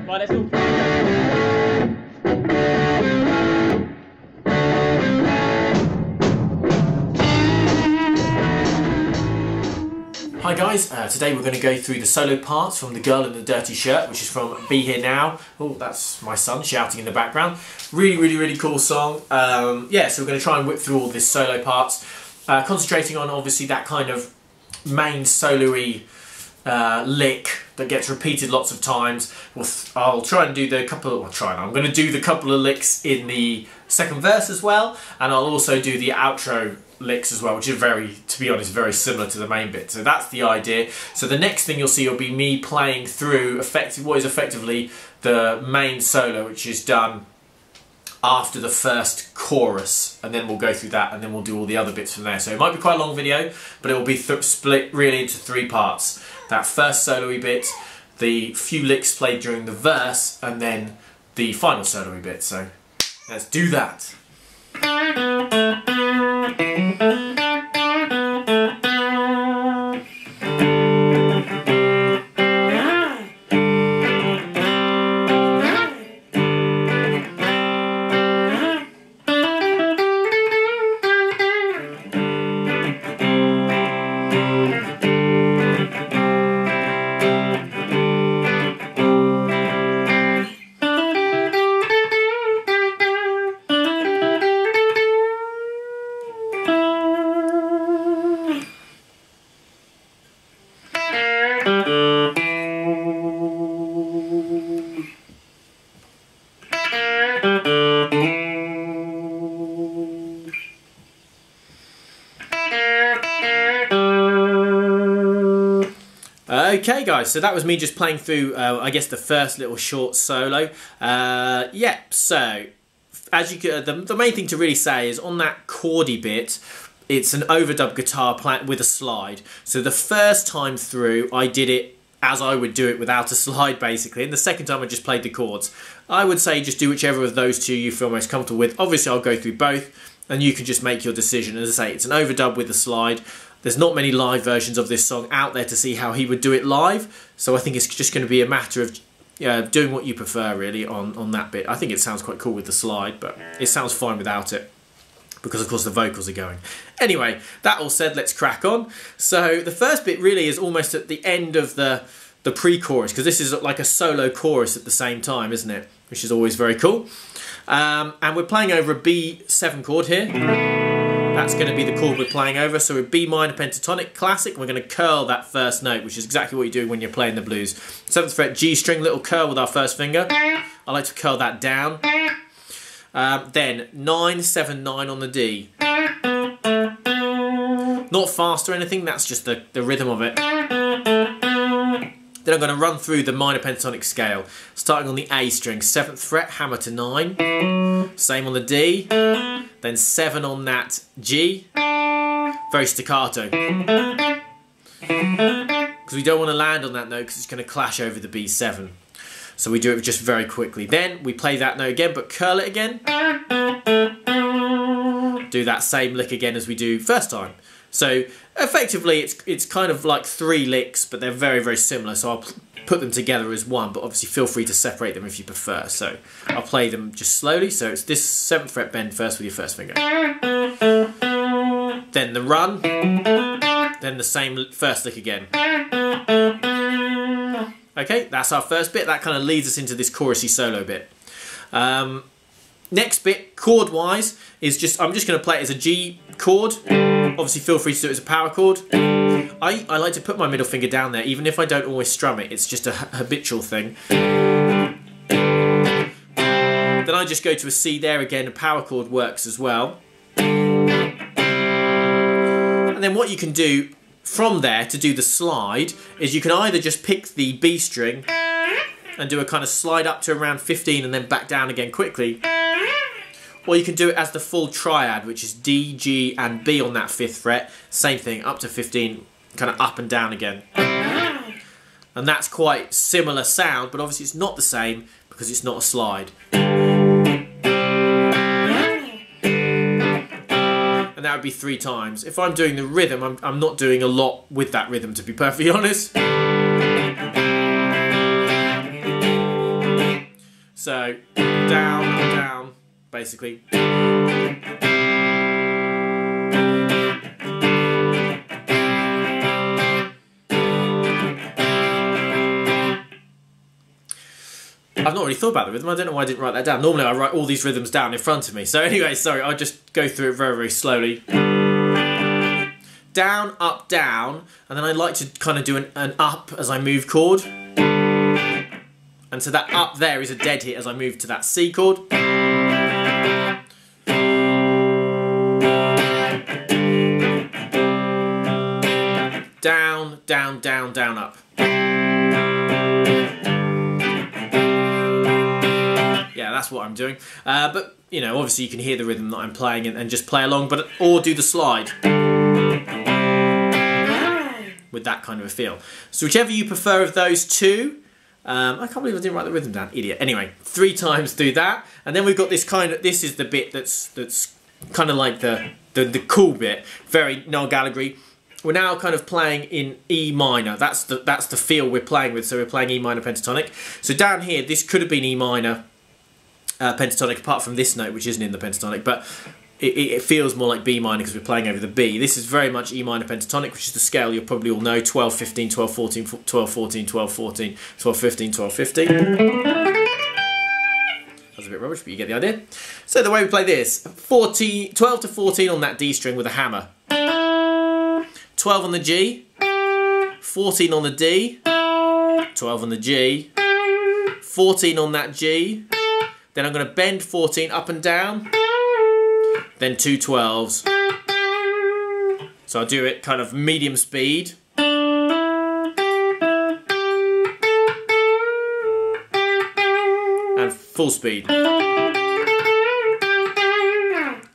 Right, let's all... Hi guys, today we're going to go through the solo parts from The Girl in the Dirty Shirt, which is from Be Here Now. Oh, that's my son shouting in the background. Really cool song. Yeah, so we're going to try and whip through all these solo parts, concentrating on obviously that kind of main solo-y lick that gets repeated lots of times. I'll try and do the couple. I'm going to do the couple of licks in the second verse as well, and I'll also do the outro licks as well, which is to be honest, very similar to the main bit. So that's the idea. So the next thing you'll see will be me playing through what is effectively the main solo, which is done after the first chorus, and then we'll go through that, and then we'll do all the other bits from there. So it might be quite a long video, but it will be split really into 3 parts. That first solo-y bit, the few licks played during the verse, and then the final solo-y bit. So let's do that. Okay guys, so that was me just playing through, I guess, the first little short solo. Yeah, so as you can, the main thing to really say is on that chordy bit, it's an overdub guitar with a slide. So the first time through, I did it as I would do it without a slide basically, and the second time I just played the chords. I would say just do whichever of those two you feel most comfortable with. Obviously I'll go through both, and you can just make your decision. As I say, it's an overdub with a slide. There's not many live versions of this song out there to see how he would do it live, so I think it's just going to be a matter of doing what you prefer really on that bit. I think it sounds quite cool with the slide, but it sounds fine without it, because of course the vocals are going. Anyway, that all said, let's crack on. So the first bit really is almost at the end of the pre-chorus, because this is like a solo chorus at the same time, isn't it? Which is always very cool. And we're playing over a B7 chord here. That's going to be the chord we're playing over. So a B minor pentatonic classic. We're going to curl that first note, which is exactly what you do when you're playing the blues. 7th fret G string, little curl with our first finger. I like to curl that down. Then 9, 7, 9 on the D. Not fast or anything, that's just the rhythm of it. Then I'm going to run through the minor pentatonic scale, starting on the A string, 7th fret, hammer to 9. Same on the D. Then 7 on that G. Very staccato. Because we don't want to land on that note because it's going to clash over the B7. So we do it just very quickly. Then we play that note again, but curl it again. Do that same lick again as we do first time. So effectively it's kind of like 3 licks, but they're very similar. So I'll put them together as one, but obviously feel free to separate them if you prefer. So I'll play them just slowly. So it's this 7th fret bend first with your first finger. Then the run. Then the same first lick again. Okay, that's our first bit. That kind of leads us into this chorusy solo bit. Next bit, chord-wise, is I'm just going to play it as a G chord. Obviously, feel free to do it as a power chord. I like to put my middle finger down there, even if I don't always strum it. It's just a habitual thing. Then I just go to a C there again. A power chord works as well. And then what you can do from there to do the slide is you can either just pick the B string and do a kind of slide up to around 15 and then back down again quickly. Or you can do it as the full triad, which is D, G and B on that 5th fret. Same thing, up to 15, kind of up and down again. And that's quite similar sound, but obviously it's not the same because it's not a slide. And that would be 3 times. If I'm doing the rhythm, I'm not doing a lot with that rhythm, to be perfectly honest. So down, down, basically. I've not really thought about the rhythm. I don't know why I didn't write that down. Normally I write all these rhythms down in front of me. So anyway, sorry, I'll just go through it very, very slowly. Down, up, down, and then I like to kind of do an up as I move chord. And so that up there is a dead hit as I move to that C chord. Down, down, down, down, up. Yeah, that's what I'm doing. But, you know, obviously you can hear the rhythm that I'm playing and just play along, or do the slide. With that kind of a feel. So whichever you prefer of those two, I can't believe I didn't write the rhythm down, idiot. Anyway, 3 times do that, and then we've got this kind of, this is the bit that's kind of like the cool bit, very Noel Gallagher. We're now kind of playing in E minor. That's the feel we're playing with. So we're playing E minor pentatonic. So down here, this could have been E minor pentatonic, apart from this note, which isn't in the pentatonic, but it feels more like B minor because we're playing over the B. This is very much E minor pentatonic, which is the scale you'll probably all know: 12, 15, 12, 14, 12, 14, 12, 14, 12, 15, 12, 15. That's a bit rubbish, but you get the idea. So the way we play this: 12 to 14 on that D string with a hammer, 12 on the G, 14 on the D, 12 on the G, 14 on that G. Then I'm going to bend 14 up and down. Then 2 12s. So I'll do it kind of medium speed. And full speed.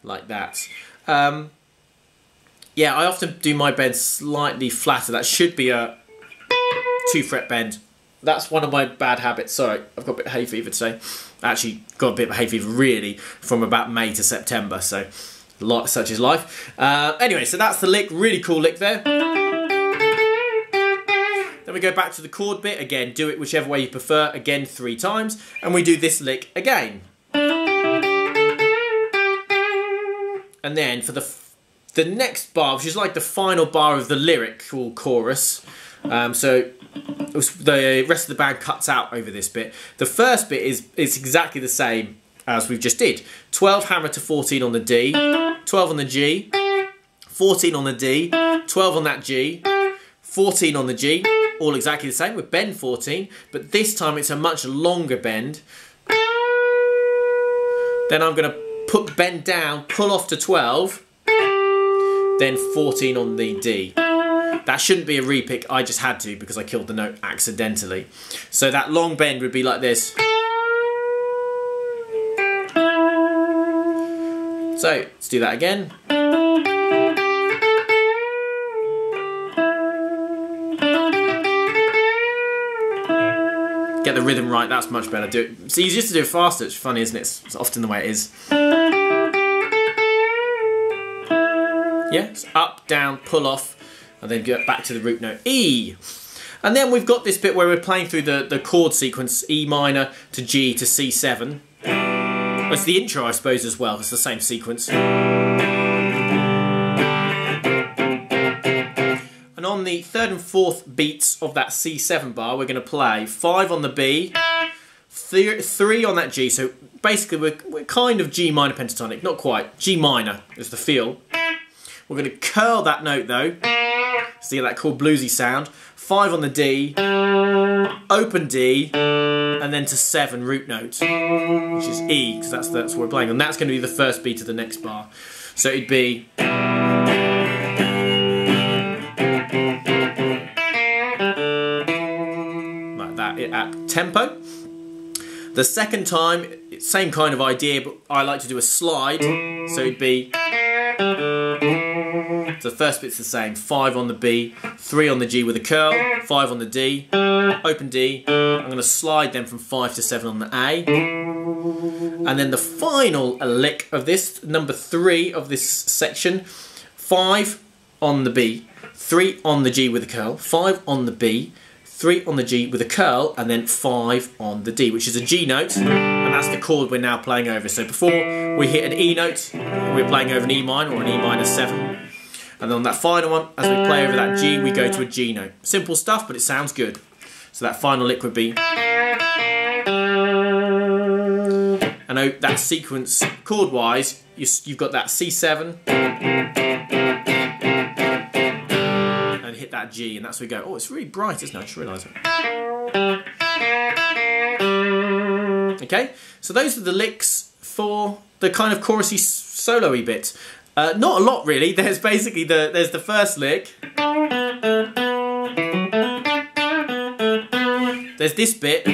Like that. Yeah, I often do my bend slightly flatter. That should be a 2-fret bend. That's one of my bad habits. Sorry, I've got a bit of hay fever today. Actually, got a bit of hay fever really from about May to September. So, such is life. Anyway, so that's the lick. Really cool lick there. Then we go back to the chord bit. Again, do it whichever way you prefer. Again, 3 times. And we do this lick again. And then for the next bar, which is like the final bar of the lyrical chorus. So the rest of the band cuts out over this bit. The first bit is exactly the same as we've just did. 12 hammer to 14 on the D, 12 on the G, 14 on the D, 12 on that G, 14 on the G, all exactly the same with bend 14, but this time it's a much longer bend. Then I'm going to put bend down, pull off to 12, then 14 on the D. That shouldn't be a repick, I just had to because I killed the note accidentally. So that long bend would be like this. So, let's do that again. Get the rhythm right, that's much better. It's easier to do it faster, it's funny, isn't it? It's often the way it is. Yeah, it's up, down, pull off. And then get back to the root note E. And then we've got this bit where we're playing through the chord sequence, E minor to G to C7. It's the intro, I suppose, as well. It's the same sequence. And on the 3rd and 4th beats of that C7 bar, we're going to play 5 on the B, 3 on that G. So basically we're kind of G minor pentatonic, not quite. G minor is the feel. We're going to curl that note though. See that cool bluesy sound. 5 on the D, open D, and then to 7 root note, which is E, because that's what we're playing. And that's going to be the first beat of the next bar. So it'd be... like that at tempo. The second time, same kind of idea, but I like to do a slide. So it'd be... So the first bit's the same, 5 on the B, 3 on the G with a curl, 5 on the D, open D, I'm going to slide them from 5 to 7 on the A, and then the final lick of this, number 3 of this section, 5 on the B, 3 on the G with a curl, 5 on the B, 3 on the G with a curl, and then 5 on the D, which is a G note, and that's the chord we're now playing over. So before we hit an E note, we're playing over an E minor or an E minor 7. And then on that final one, as we play over that G, we go to a G note. Simple stuff, but it sounds good. So that final lick would be... And that sequence, chord-wise, you've got that C7, and hit that G, and that's where we go. Oh, it's really bright, isn't it? I just realised it. Okay, so those are the licks for the kind of chorusy, solo-y bit. Not a lot, really. There's basically there's the first lick. There's this bit,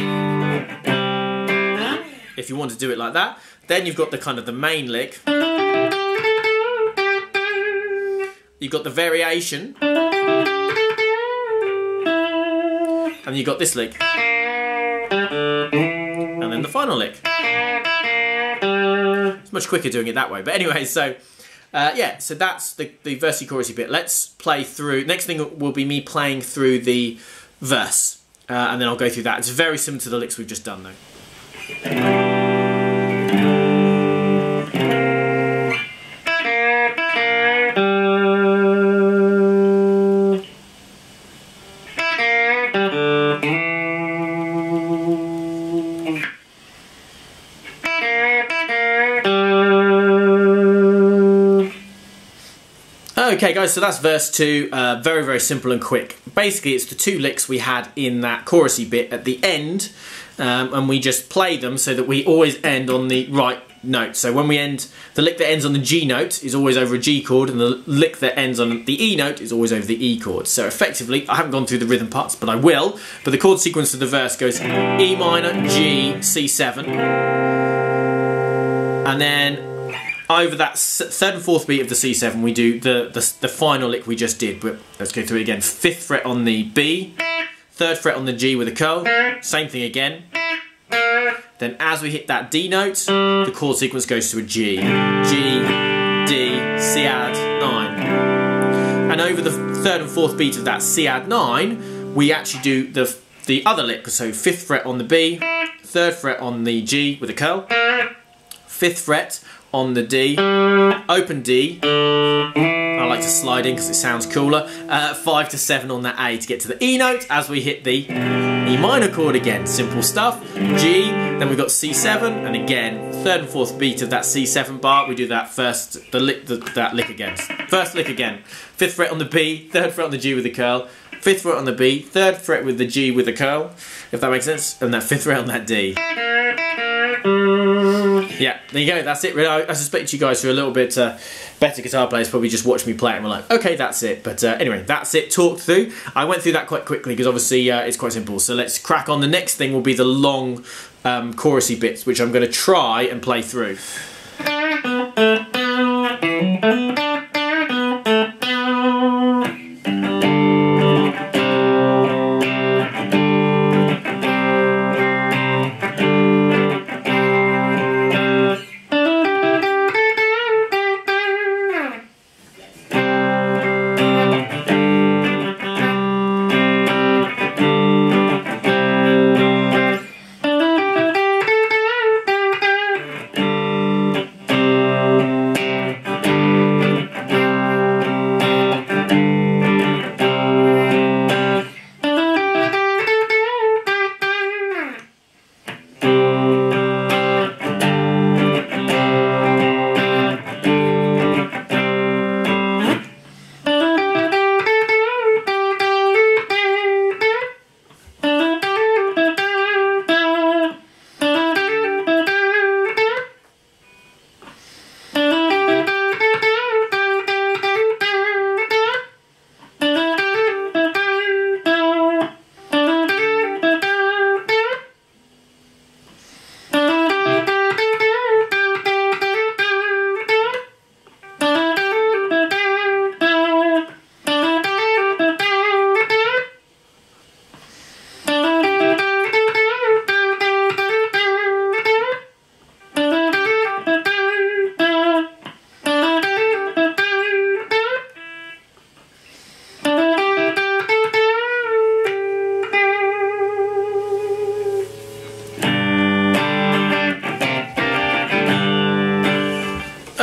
if you want to do it like that. Then you've got the kind of the main lick. You've got the variation. And you've got this lick. And then the final lick. It's much quicker doing it that way. But anyway, so... yeah, so that's the versey chorusy bit. Let's play through. Next thing will be me playing through the verse. And then I'll go through that. It's very similar to the licks we've just done, though. Okay guys, so that's verse 2, very, very simple and quick. Basically it's the 2 licks we had in that chorusy bit at the end, and we just play them so that we always end on the right note. So when we end, the lick that ends on the G note is always over a G chord, and the lick that ends on the E note is always over the E chord. So effectively, I haven't gone through the rhythm parts, but I will, but the chord sequence of the verse goes E minor, G, C7, and then over that 3rd and 4th beat of the C7, we do the final lick we just did. But let's go through it again. 5th fret on the B, 3rd fret on the G with a curl, same thing again. Then as we hit that D note, the chord sequence goes to a G. G, D, C add 9. And over the 3rd and 4th beat of that C add 9, we actually do the other lick. So 5th fret on the B, 3rd fret on the G with a curl, 5th fret on the D, open D, I like to slide in because it sounds cooler, 5 to 7 on that A to get to the E note as we hit the E minor chord again, simple stuff, G, then we've got C7, and again, 3rd and 4th beat of that C7 bar, we do that first, that lick again, first lick again, 5th fret on the B, 3rd fret on the G with the curl, 5th fret on the B, 3rd fret with the G with the curl, if that makes sense, and that 5th fret on that D. Yeah, there you go, that's it really. I suspect you guys who are a little bit better guitar players probably just watched me play it and were like, okay, that's it. But anyway, that's it, talked through. I went through that quite quickly because obviously it's quite simple. So let's crack on. The next thing will be the long chorusy bits, which I'm going to try and play through.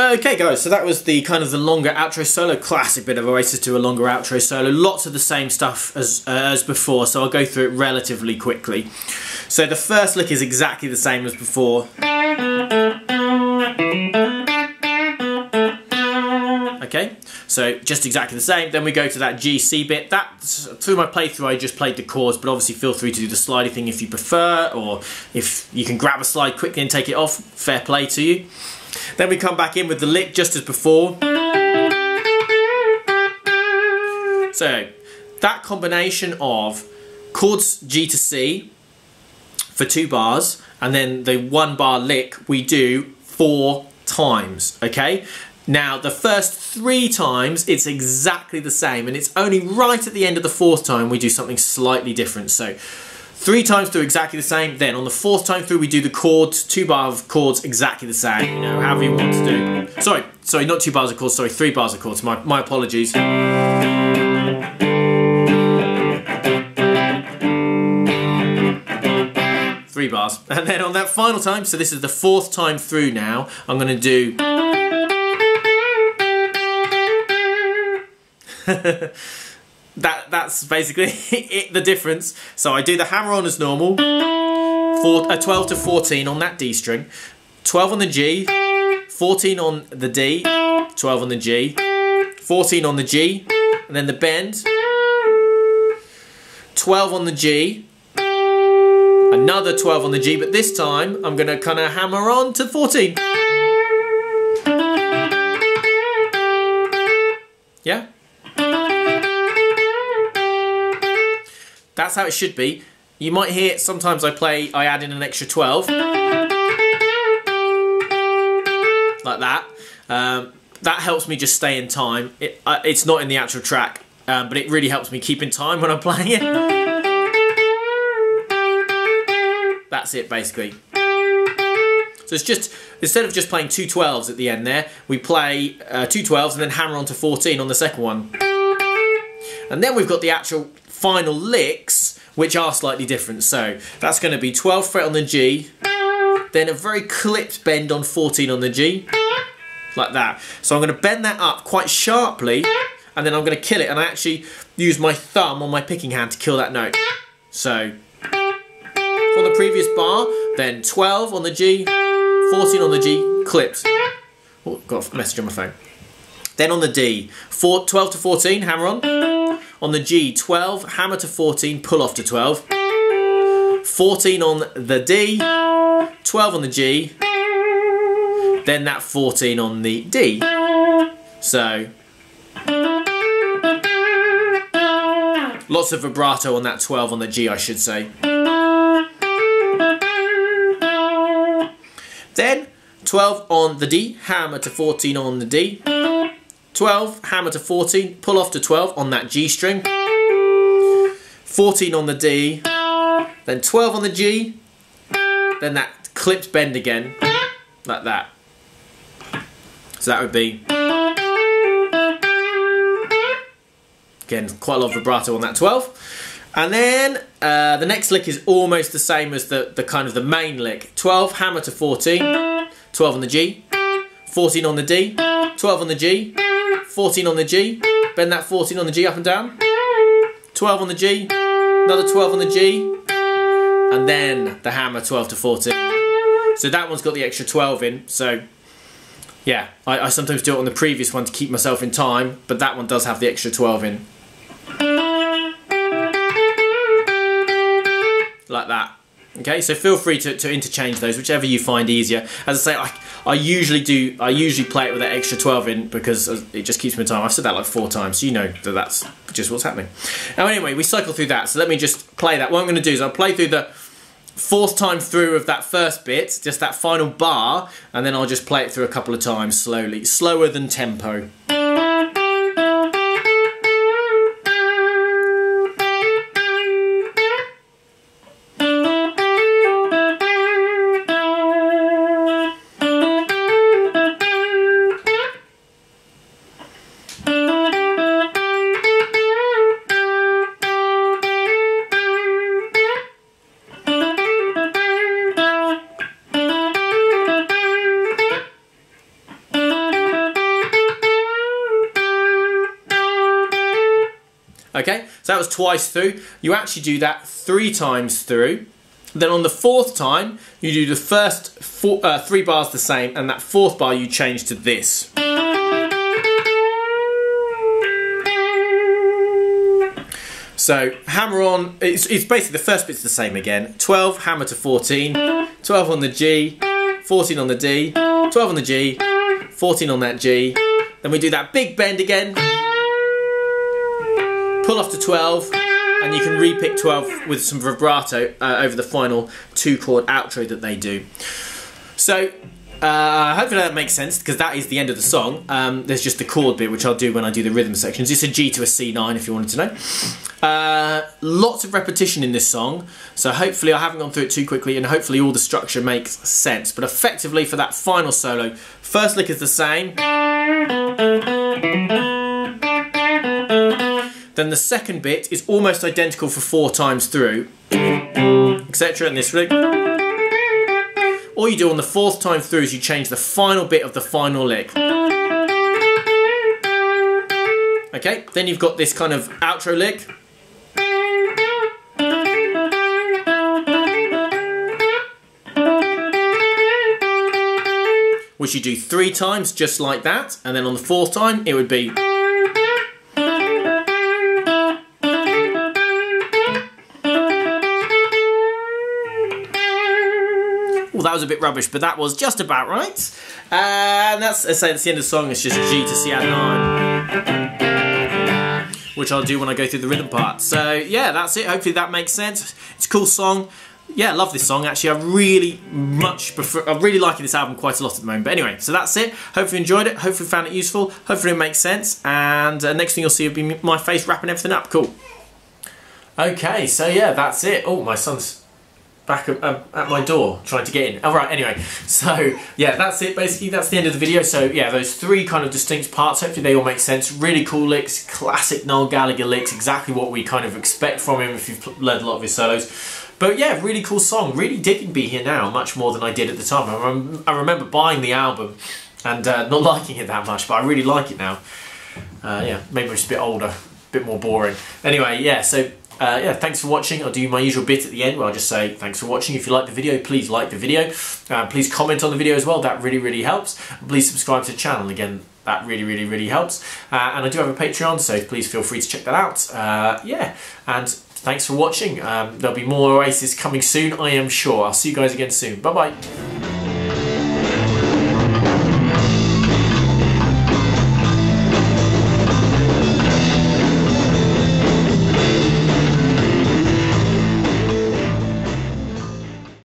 Okay guys, so that was the kind of the longer outro solo, classic bit of Oasis to a longer outro solo. Lots of the same stuff as before, so I'll go through it relatively quickly. So the first lick is exactly the same as before. Okay, so just exactly the same. Then we go to that G-C bit. That, through my playthrough, I just played the chords, but obviously feel free to do the slidey thing if you prefer, or if you can grab a slide quickly and take it off, fair play to you. Then we come back in with the lick just as before. So that combination of chords G to C for 2 bars, and then the 1 bar lick we do 4 times, okay? Now the first 3 times it's exactly the same, and it's only right at the end of the 4th time we do something slightly different. So 3 times through exactly the same, then on the 4th time through we do the chords, 2 bars of chords exactly the same, you know, however you want to do. Sorry, not 2 bars of chords, sorry, 3 bars of chords, my apologies. 3 bars. And then on that final time, so this is the 4th time through now, I'm going to do... That's basically the difference. So I do the hammer on as normal, 12 to 14 on that D string, 12 on the G, 14 on the D, 12 on the G, 14 on the G, and then the bend, 12 on the G, another 12 on the G, but this time I'm going to kind of hammer on to 14. Yeah? That's how it should be. You might hear sometimes I add in an extra 12. Like that. That helps me just stay in time. It's not in the actual track, but it really helps me keep in time when I'm playing it. That's it basically. So it's just, instead of just playing 2 12s at the end there, we play 2 12s and then hammer on to 14 on the second one. And then we've got the actual final licks, which are slightly different. So that's going to be 12th fret on the G, then a very clipped bend on 14 on the G, like that. So I'm going to bend that up quite sharply, and then I'm going to kill it, and I actually use my thumb on my picking hand to kill that note. So on the previous bar, then 12 on the G, 14 on the G, clipped. Oh, got a message on my phone. Then on the D, 12 to 14, hammer on. On the G, 12, hammer to 14, pull off to 12. 14 on the D, 12 on the G, then that 14 on the D. So, lots of vibrato on that 12 on the G, I should say. Then, 12 on the D, hammer to 14 on the D. 12, hammer to 14, pull off to 12 on that G string. 14 on the D, then 12 on the G, then that clipped bend again, like that. So that would be, again, quite a lot of vibrato on that 12. And then the next lick is almost the same as the kind of the main lick. 12, hammer to 14, 12 on the G, 14 on the D, 12 on the G, 14 on the G, bend that 14 on the G up and down, 12 on the G, another 12 on the G, and then the hammer 12 to 14. So that one's got the extra 12 in, so yeah, I sometimes do it on the previous one to keep myself in time, but that one does have the extra 12 in. Like that. Okay, so feel free to interchange those, whichever you find easier. As I say, I usually play it with that extra 12 in because it just keeps me in time. I've said that like 4 times, so you know that that's just what's happening. Now anyway, we cycle through that, so let me just play that. What I'm going to do is I'll play through the 4th time through of that first bit, just that final bar, and then I'll just play it through a couple of times slowly, slower than tempo. So that was twice through. You actually do that 3 times through. Then on the 4th time, you do the first 3 bars the same, and that 4th bar you change to this. So hammer on, it's basically the first bit's the same again. 12, hammer to 14, 12 on the G, 14 on the D, 12 on the G, 14 on that G. Then we do that big bend again, pull off to 12, and you can repick 12 with some vibrato over the final 2-chord outro that they do. So hopefully that makes sense, because that is the end of the song. There's just the chord bit, which I'll do when I do the rhythm sections. It's a G to a C9 if you wanted to know. Lots of repetition in this song, so hopefully I haven't gone through it too quickly, and hopefully all the structure makes sense. But effectively for that final solo, first lick is the same. Then the second bit is almost identical for 4 times through, etc. in this lick. All you do on the 4th time through is you change the final bit of the final lick. Okay, then you've got this kind of outro lick. Which you do 3 times, just like that, and then on the 4th time it would be. Well, that was a bit rubbish, but that was just about right. And that's, as I say, that's the end of the song. It's just G to C add 9, which I'll do when I go through the rhythm part. So yeah, that's it. Hopefully that makes sense. It's a cool song. Yeah, I love this song actually. I really liking this album quite a lot at the moment. But anyway, so that's it. Hopefully you enjoyed it. Hopefully you found it useful. Hopefully it makes sense. And next thing you'll see will be my face wrapping everything up. Cool. Okay, so yeah, that's it. Oh, my son's back at my door trying to get in. Oh, right, anyway. So yeah, that's it basically. That's the end of the video. So yeah, those 3 kind of distinct parts. Hopefully they all make sense. Really cool licks. Classic Noel Gallagher licks. Exactly what we kind of expect from him if you've learned a lot of his solos. But yeah, really cool song. Really digging Be Here Now much more than I did at the time. I remember buying the album and not liking it that much, but I really like it now. Yeah, maybe I'm just a bit older, a bit more boring. Anyway, yeah, so yeah, thanks for watching. I'll do my usual bit at the end where I'll just say thanks for watching. If you like the video, please like the video. Please comment on the video as well. That really, really helps. Please subscribe to the channel. Again, that really, really, really helps. And I do have a Patreon, so please feel free to check that out. Yeah, and thanks for watching. There'll be more Oasis coming soon, I am sure. I'll see you guys again soon. Bye-bye.